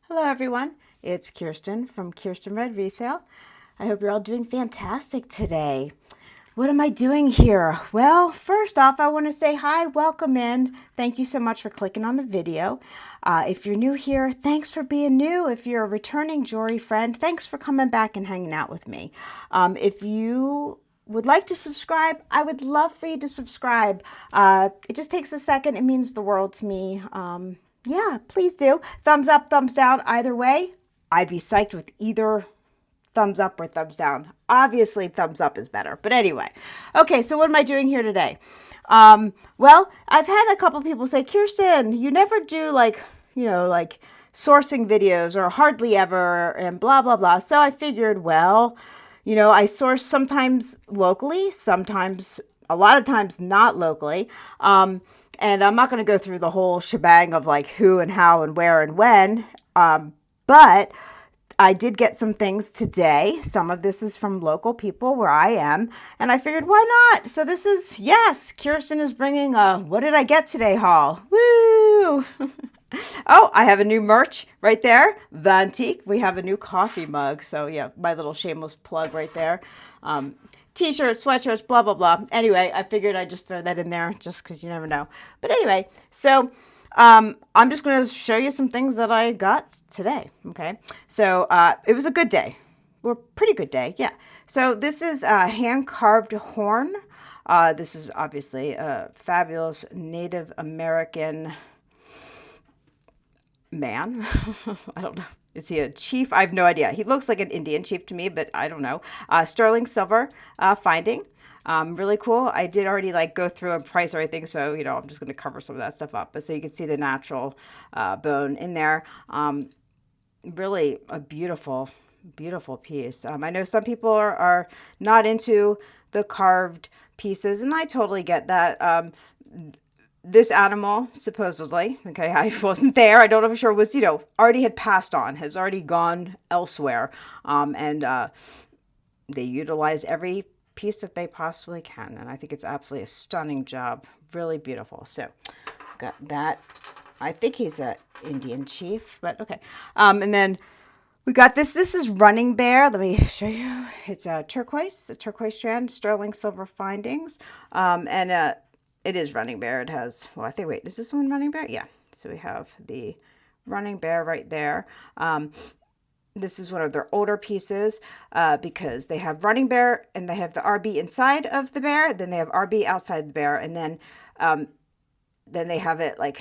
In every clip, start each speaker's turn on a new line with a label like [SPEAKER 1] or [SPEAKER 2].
[SPEAKER 1] Hello everyone, it's Kirsten from Kierstenredresale. I hope you're all doing fantastic today. What am I doing here? Well, first off, I want to say hi, welcome in. Thank you so much for clicking on the video. If you're new here, thanks for being new. If you're a returning Jory friend, thanks for coming back and hanging out with me. If you would like to subscribe, I would love for you to subscribe. It just takes a second. It means the world to me. Yeah, please do. Thumbs up, thumbs down, either way. I'd be psyched with either thumbs up or thumbs down. Obviously, thumbs up is better. But anyway, okay, so what am I doing here today? Well, I've had a couple people say, Kirsten, you never do like sourcing videos or hardly ever and blah, blah, blah. So I figured, well, I source sometimes locally, sometimes, a lot of times not locally. And I'm not going to go through the whole shebang of like who and how and where and when. But I did get some things today. Some of this is from local people where I am. And I figured, why not? So this is, yes, Kirsten is bringing a what did I get today haul. Woo! Oh, I have a new merch right there. Vantique. We have a new coffee mug. So yeah, my little shameless plug right there. T-shirts, sweatshirts, blah, blah, blah. Anyway, I figured I'd just throw that in there just because you never know. But anyway, so I'm just going to show you some things that I got today. Okay. So it was a good day. Or pretty good day. Yeah. So this is a hand-carved horn. This is obviously a fabulous Native American man. I don't know. Is he a chief? I have no idea. He looks like an Indian chief to me, but I don't know. Sterling silver finding. Really cool. I did already like go through a price or everything, so I'm just going to cover some of that stuff up. But so you can see the natural bone in there. Really a beautiful, beautiful piece. I know some people are not into the carved pieces, and I totally get that. This animal, supposedly, okay, I wasn't there. I don't know for sure, was, already had passed on, has already gone elsewhere. And they utilize every piece that they possibly can. And I think it's absolutely a stunning job. Really beautiful. So, got that. I think he's an Indian chief, but okay. And then we got this. This is Running Bear. Let me show you. It's a turquoise strand, sterling silver findings. It is Running Bear. It has, well, I think, wait, is this one Running Bear? Yeah. So we have the Running Bear right there. This is one of their older pieces because they have Running Bear and they have the RB inside of the bear. Then they have RB outside the bear. And then they have it like,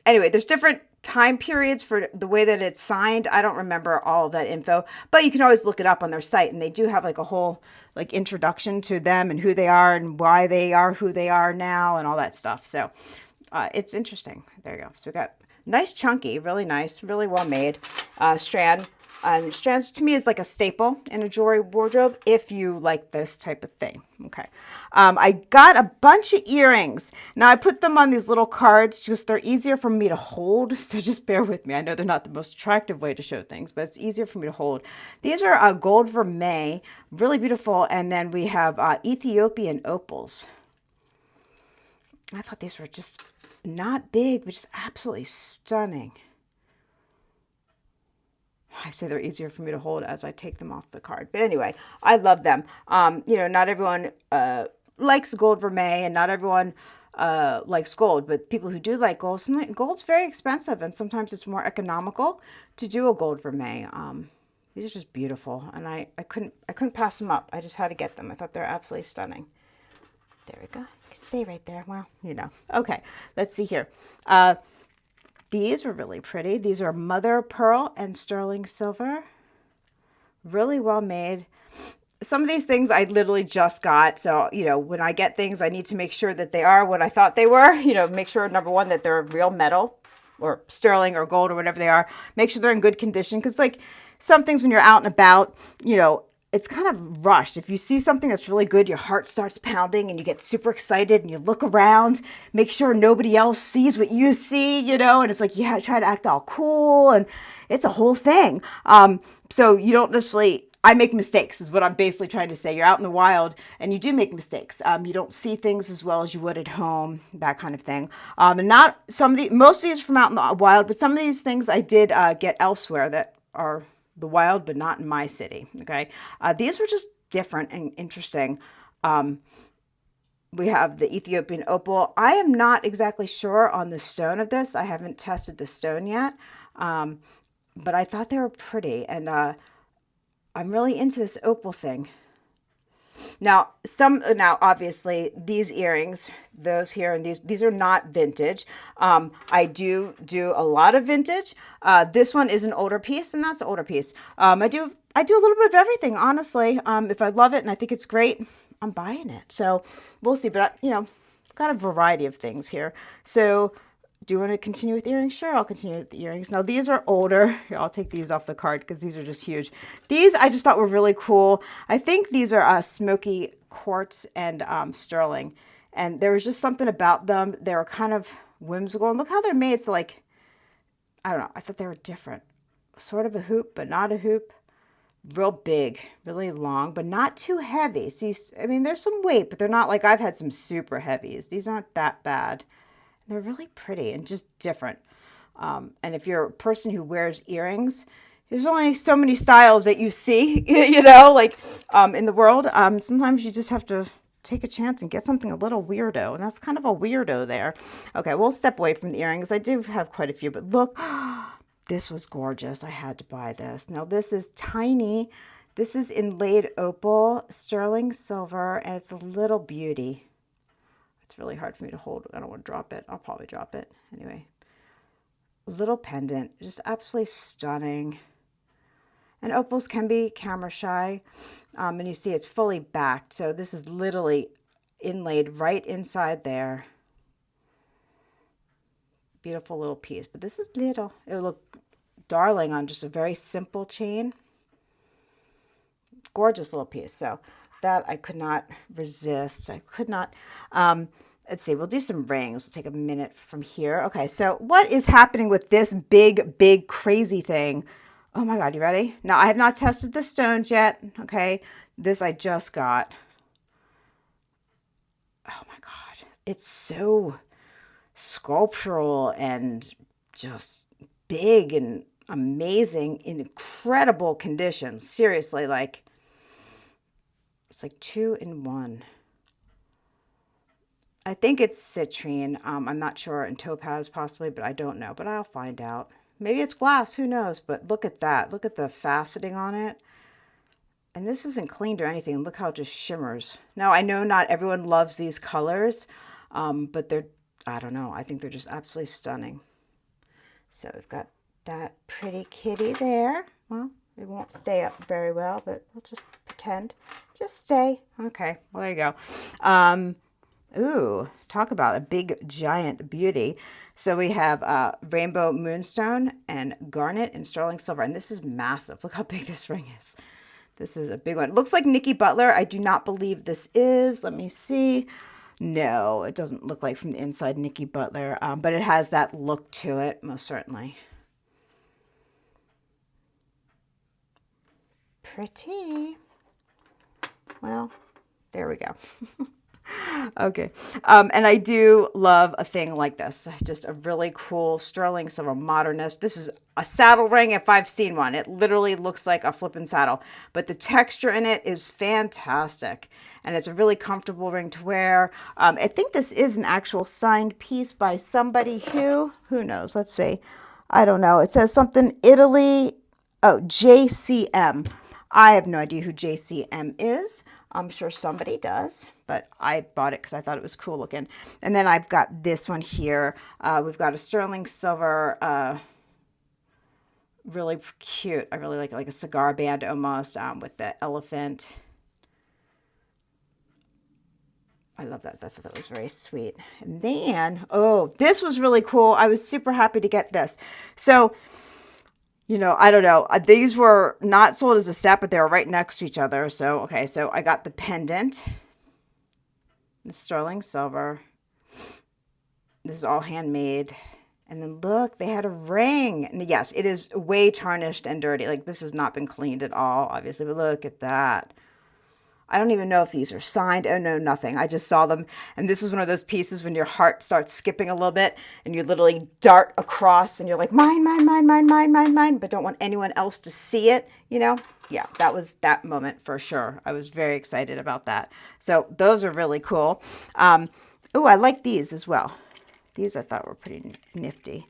[SPEAKER 1] anyway, there's different time periods for the way that it's signed. I don't remember all of that info, but you can always look it up on their site, and they do have like a whole like introduction to them and who they are and why they are who they are now and all that stuff. So it's interesting. There you go. So we got nice chunky, really nice, really well made strand. Strands to me is like a staple in a jewelry wardrobe if you like this type of thing. Okay. I got a bunch of earrings. Now I put them on these little cards just they're easier for me to hold. So just bear with me. I know they're not the most attractive way to show things, but it's easier for me to hold. These are gold vermeil, really beautiful. And then we have Ethiopian opals. I thought these were just not big, but just absolutely stunning. I say they're easier for me to hold as I take them off the card. But anyway, I love them. Not everyone likes gold vermeil, and not everyone likes gold. But people who do like gold, gold's very expensive, and sometimes it's more economical to do a gold vermeil. These are just beautiful, and I couldn't pass them up. I just had to get them. I thought they're absolutely stunning. There we go. Stay right there. Well, Okay, let's see here. These were really pretty. These are mother pearl and sterling silver. Really well made. Some of these things I literally just got. So, when I get things, I need to make sure that they are what I thought they were. Make sure, number one, that they're real metal or sterling or gold or whatever they are. Make sure they're in good condition. Because, like, some things when you're out and about, it's kind of rushed. If you see something that's really good, your heart starts pounding and you get super excited and you look around, make sure nobody else sees what you see, and it's like, try to act all cool, and it's a whole thing. So you don't necessarily, I make mistakes is what I'm basically trying to say. You're out in the wild and you do make mistakes. You don't see things as well as you would at home, that kind of thing. And not some of the, most of these are from out in the wild, but some of these things I did get elsewhere that are the wild, but not in my city. Okay. These were just different and interesting. We have the Ethiopian opal. I am not exactly sure on the stone of this. I haven't tested the stone yet. But I thought they were pretty, and I'm really into this opal thing. Now, obviously these earrings, those here, and these are not vintage. I do a lot of vintage. This one is an older piece, and that's an older piece. I do a little bit of everything, honestly. If I love it and I think it's great, I'm buying it. So we'll see. But got a variety of things here. So do you want to continue with earrings? Sure, I'll continue with the earrings. Now, these are older. Here, I'll take these off the card because these are just huge. These I just thought were really cool. I think these are smoky quartz and sterling. And there was just something about them. They were kind of whimsical. And look how they're made. So, like, I don't know. I thought they were different. Sort of a hoop, but not a hoop. Real big, really long, but not too heavy. So, I mean, there's some weight, but they're not like I've had some super heavies. These aren't that bad. They're really pretty and just different. And if you're a person who wears earrings, there's only so many styles that you see, in the world. Sometimes you just have to take a chance and get something a little weirdo. And that's kind of a weirdo there. Okay, we'll step away from the earrings. I do have quite a few, but look, this was gorgeous. I had to buy this. Now, this is tiny. This is inlaid opal, sterling silver, and it's a little beauty. It's really hard for me to hold. I don't want to drop it. I'll probably drop it. Anyway, a little pendant, just absolutely stunning. And opals can be camera shy. And you see it's fully backed. So this is literally inlaid right inside there. Beautiful little piece. But this is little. It will look darling on just a very simple chain. Gorgeous little piece. So that I could not resist. I could not. Let's see. We'll do some rings. We'll take a minute from here. Okay. So what is happening with this big, crazy thing? Oh my God. You ready? Now, I have not tested the stones yet. Okay. This I just got. Oh my God. It's so sculptural and just big and amazing in incredible conditions. Seriously, like, it's like 2 in 1. I think it's citrine. I'm not sure, and topaz possibly, but I don't know. But I'll find out. Maybe it's glass. Who knows? But look at that. Look at the faceting on it. And this isn't cleaned or anything. Look how it just shimmers. Now, I know not everyone loves these colors, but they're, I don't know. I think they're just absolutely stunning. So we've got that pretty kitty there. Well, it won't stay up very well, but we'll just pretend. Just stay. Okay, well, there you go. Ooh, talk about a big, giant beauty. So we have rainbow moonstone and garnet and sterling silver. And this is massive. Look how big this ring is. This is a big one. It looks like Nikki Butler. I do not believe this is. Let me see. No, it doesn't look like from the inside Nikki Butler, but it has that look to it, most certainly. Pretty. Well, there we go. Okay. And I do love a thing like this. Just a really cool sterling silver modernist. This is a saddle ring if I've seen one. It literally looks like a flippin' saddle. But the texture in it is fantastic. And it's a really comfortable ring to wear. I think this is an actual signed piece by somebody who knows? Let's see. I don't know. It says something Italy. Oh, JCM. I have no idea who JCM is. I'm sure somebody does, but I bought it because I thought it was cool looking. And then I've got this one here. We've got a sterling silver, really cute. I really like it, like a cigar band almost, with the elephant. I love that. I thought that was very sweet. And then, oh, this was really cool. I was super happy to get this. So, I don't know. These were not sold as a set, but they were right next to each other. So, okay, so I got the pendant, the sterling silver. This is all handmade. And then look, they had a ring. And yes, it is way tarnished and dirty. Like this has not been cleaned at all, obviously, but look at that. I don't even know if these are signed. Oh no, nothing. I just saw them. And this is one of those pieces when your heart starts skipping a little bit and you literally dart across and you're like, mine, mine, mine, mine, mine, mine, mine, but don't want anyone else to see it, you know? Yeah, that was that moment for sure. I was very excited about that. So those are really cool. Oh, I like these as well. These I thought were pretty nifty.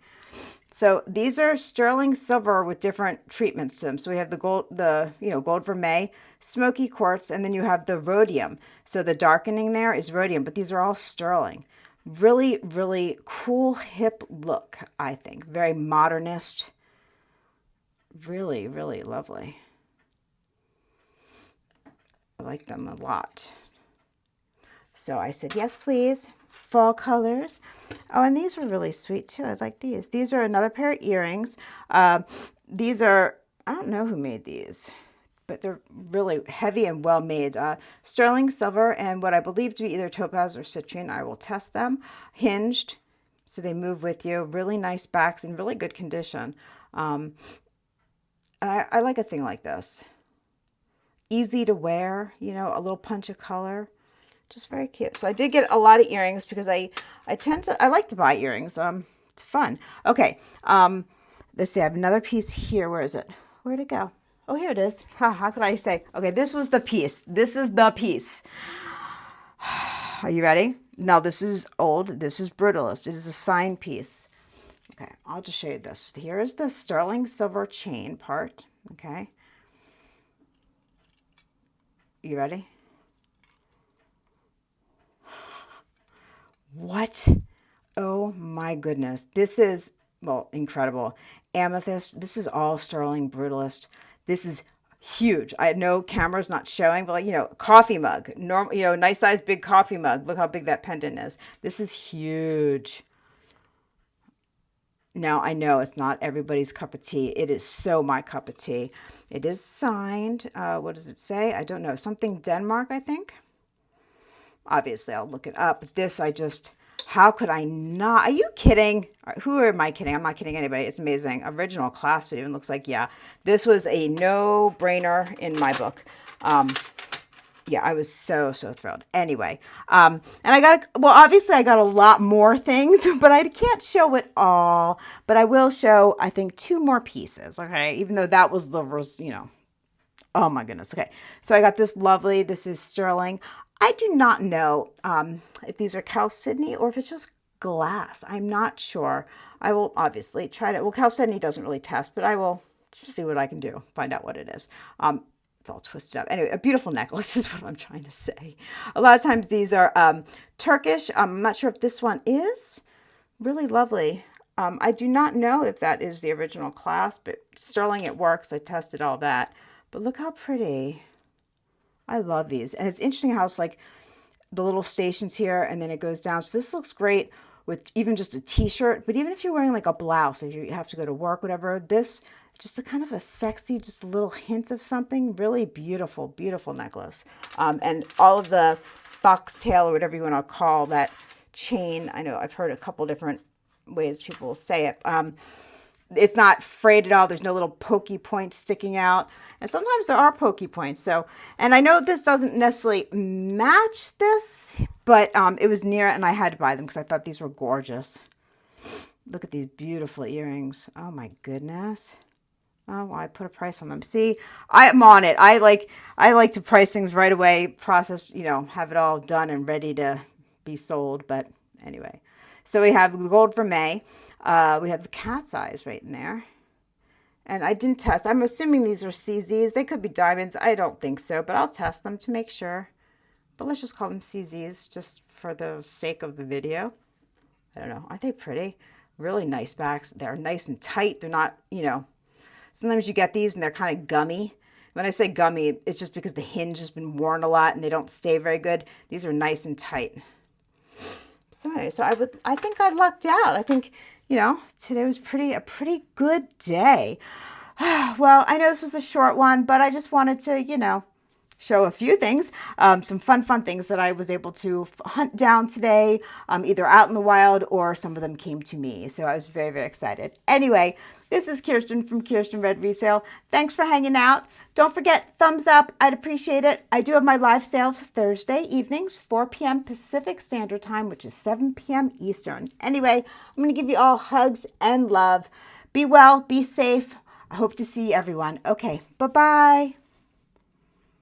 [SPEAKER 1] So these are sterling silver with different treatments to them. So we have the gold vermeil, smoky quartz, and then you have the rhodium. So the darkening there is rhodium, but these are all sterling. Really, really cool, hip look, I think. Very modernist. Really, really lovely. I like them a lot. So I said, yes, please. Fall colors. Oh, and these were really sweet too. I like these. These are another pair of earrings. These are, I don't know who made these, but they're really heavy and well made. Sterling silver and what I believe to be either topaz or citrine. I will test them. Hinged, so they move with you. Really nice backs in really good condition. And I like a thing like this. Easy to wear, you know, a little punch of color. Just very cute. So I did get a lot of earrings because I like to buy earrings. It's fun. Okay. Let's see. I have another piece here. Where is it? Where'd it go? Oh, here it is. How could I say? Okay, this was the piece. This is the piece. Are you ready? Now this is old. This is Brutalist. It is a signed piece. Okay, I'll just show you this. Here is the sterling silver chain part. Okay. You ready? What? Oh my goodness. This is, well, incredible. Amethyst. This is all sterling Brutalist. This is huge. I know camera's not showing, but like, you know, coffee mug. Normal, you know, nice size big coffee mug. Look how big that pendant is. This is huge. Now, I know it's not everybody's cup of tea. It is so my cup of tea. It is signed. What does it say? I don't know. Something Denmark, I think. Obviously, I'll look it up. But this, how could I not? Are you kidding? Who am I kidding? I'm not kidding anybody. It's amazing. Original clasp. It even looks like, yeah, this was a no-brainer in my book. Yeah, I was so thrilled. Anyway, and obviously I got a lot more things, but I can't show it all. But I will show, I think, 2 more pieces, okay? Even though that was you know, oh my goodness. Okay, so I got this is sterling. I do not know if these are chalcedony or if it's just glass. I'm not sure. I will obviously try to, well, chalcedony doesn't really test, but I will see what I can do, find out what it is. It's all twisted up. Anyway, a beautiful necklace is what I'm trying to say. A lot of times these are Turkish. I'm not sure if this one is. Really lovely. I do not know if that is the original clasp, but sterling it works. I tested all that. But look how pretty. I love these. And it's interesting how it's like the little stations here and then it goes down. So this looks great with even just a t-shirt. But even if you're wearing like a blouse, if you have to go to work, whatever, this just a kind of a sexy, just a little hint of something. Really beautiful, beautiful necklace. And all of the foxtail or whatever you want to call that chain. I know I've heard a couple different ways people will say it. It's not frayed at all. There's no little pokey points sticking out. And sometimes there are pokey points. So, and I know this doesn't necessarily match this, but it was near it and I had to buy them because I thought these were gorgeous. Look at these beautiful earrings. Oh my goodness. Oh, well, I put a price on them. See, I'm on it. I like to price things right away, process, you know, have it all done and ready to be sold. But anyway, so we have the gold vermeil. We have the cat's eyes right in there. And I didn't test. I'm assuming these are CZs. They could be diamonds. I don't think so, but I'll test them to make sure. But let's just call them CZs just for the sake of the video. I don't know. Aren't they pretty? Really nice backs. They're nice and tight. They're not, you know, sometimes you get these and they're kind of gummy. When I say gummy, it's just because the hinge has been worn a lot and they don't stay very good. These are nice and tight. So anyway, so I think I lucked out. I think, you know, today was a pretty good day. Well, I know this was a short one, but I just wanted to, you know, show a few things, some fun things that I was able to hunt down today, either out in the wild or some of them came to me. So I was very excited. Anyway, this is Kirsten from Kiersten Red Resale. Thanks for hanging out. Don't forget, thumbs up. I'd appreciate it. I do have my live sales Thursday evenings, 4 p.m. Pacific Standard Time, which is 7 p.m. Eastern. Anyway, I'm going to give you all hugs and love. Be well, be safe. I hope to see everyone. Okay, bye-bye.